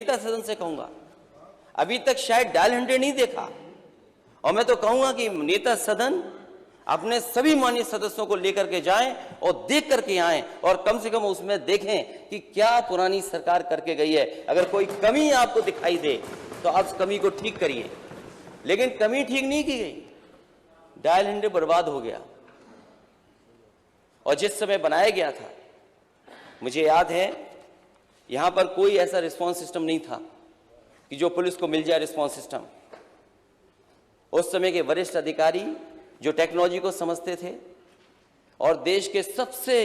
नेता सदन से कहूंगा, अभी तक शायद डायल 100 नहीं देखा। और मैं तो कहूंगा कि नेता सदन अपने सभी माननीय सदस्यों को लेकर के जाएं और देख करके आएं, और कम से कम उसमें देखें कि क्या पुरानी सरकार करके गई है। अगर कोई कमी आपको दिखाई दे तो आप उस कमी को ठीक करिए, लेकिन कमी ठीक नहीं की गई। डायल 100 बर्बाद हो गया, और जिस समय बनाया गया था, मुझे याद है, यहां पर कोई ऐसा रिस्पांस सिस्टम नहीं था कि जो पुलिस को मिल जाए रिस्पांस सिस्टम। उस समय के वरिष्ठ अधिकारी जो टेक्नोलॉजी को समझते थे, और देश के सबसे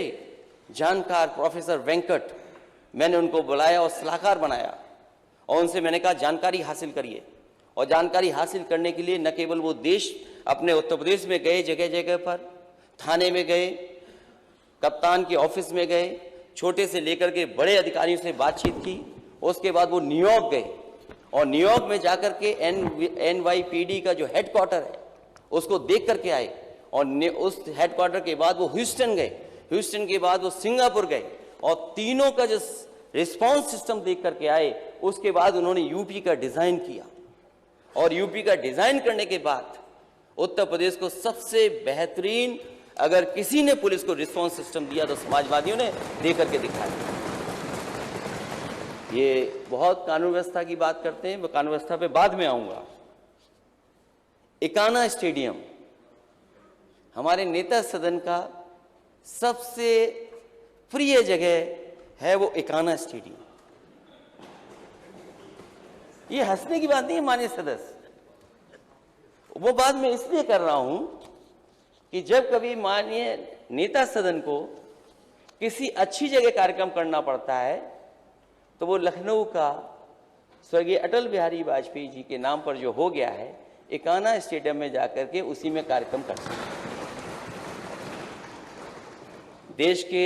जानकार प्रोफेसर वेंकट, मैंने उनको बुलाया और सलाहकार बनाया, और उनसे मैंने कहा जानकारी हासिल करिए। और जानकारी हासिल करने के लिए न केवल वो देश अपने उत्तर प्रदेश में गए, जगह जगह पर थाने में गए, कप्तान के ऑफिस में गए, छोटे से लेकर के बड़े अधिकारियों से बातचीत की। उसके बाद वो न्यूयॉर्क गए, और न्यूयॉर्क में जाकर के NYPD का जो हेडक्वार्टर है उसको देख करके आए, और उस हेडक्वार्टर के बाद वो ह्यूस्टन गए, ह्यूस्टन के बाद वो सिंगापुर गए, और तीनों का जो रिस्पांस सिस्टम देख करके आए। उसके बाद उन्होंने यूपी का डिजाइन किया, और यूपी का डिजाइन करने के बाद उत्तर प्रदेश को सबसे बेहतरीन, अगर किसी ने पुलिस को रिस्पांस सिस्टम दिया तो समाजवादियों ने दे करके दिखाया। ये बहुत कानून व्यवस्था की बात करते हैं, मैं कानून व्यवस्था पे बाद में आऊंगा। इकाना स्टेडियम, हमारे नेता सदन का सबसे प्रिय जगह है, वो इकाना स्टेडियम। ये हंसने की बात नहीं है माननीय सदस्य, वो बात मैं इसलिए कर रहा हूं कि जब कभी माननीय नेता सदन को किसी अच्छी जगह कार्यक्रम करना पड़ता है तो वो लखनऊ का स्वर्गीय अटल बिहारी वाजपेयी जी के नाम पर जो हो गया है, इकाना स्टेडियम में जाकर के उसी में कार्यक्रम करते हैं। देश के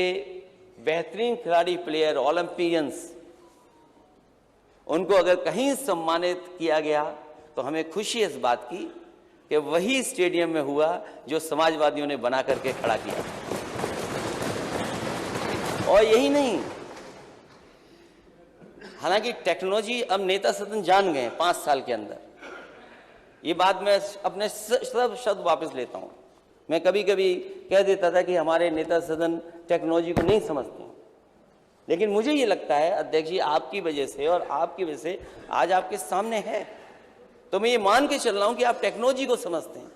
बेहतरीन खिलाड़ी, प्लेयर, ओलंपियंस, उनको अगर कहीं सम्मानित किया गया तो हमें खुशी इस बात की कि वही स्टेडियम में हुआ जो समाजवादियों ने बना करके खड़ा किया। और यही नहीं, हालांकि टेक्नोलॉजी अब नेता सदन जान गए 5 साल के अंदर। ये बात मैं अपने सब शब्द वापस लेता हूं। मैं कभी कभी कह देता था कि हमारे नेता सदन टेक्नोलॉजी को नहीं समझते, लेकिन मुझे ये लगता है अध्यक्ष जी, आपकी वजह से और आपकी वजह से आज आपके सामने है, तो मैं ये मान के चल रहा हूं कि आप टेक्नोलॉजी को समझते हैं।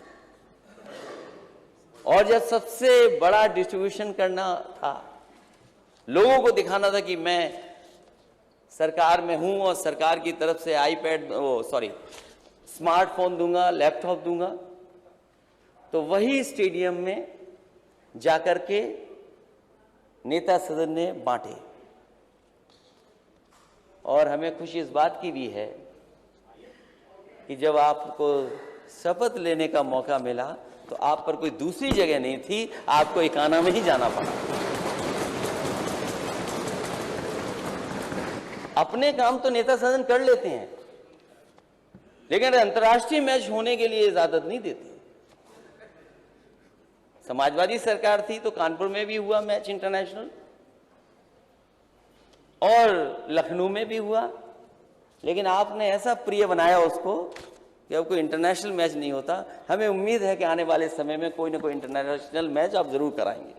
और जब सबसे बड़ा डिस्ट्रीब्यूशन करना था, लोगों को दिखाना था कि मैं सरकार में हूं और सरकार की तरफ से स्मार्टफोन दूंगा, लैपटॉप दूंगा, तो वही स्टेडियम में जाकर के नेता सदन ने बांटे। और हमें खुशी इस बात की भी है कि जब आपको शपथ लेने का मौका मिला तो आप पर कोई दूसरी जगह नहीं थी, आपको इकाना में ही जाना पड़ा। अपने काम तो नेता सदन कर लेते हैं, लेकिन अंतर्राष्ट्रीय मैच होने के लिए इजाजत नहीं देते। समाजवादी सरकार थी तो कानपुर में भी हुआ मैच इंटरनेशनल, और लखनऊ में भी हुआ, लेकिन आपने ऐसा प्रिय बनाया उसको कि अब कोई इंटरनेशनल मैच नहीं होता। हमें उम्मीद है कि आने वाले समय में कोई ना कोई इंटरनेशनल मैच आप जरूर कराएंगे।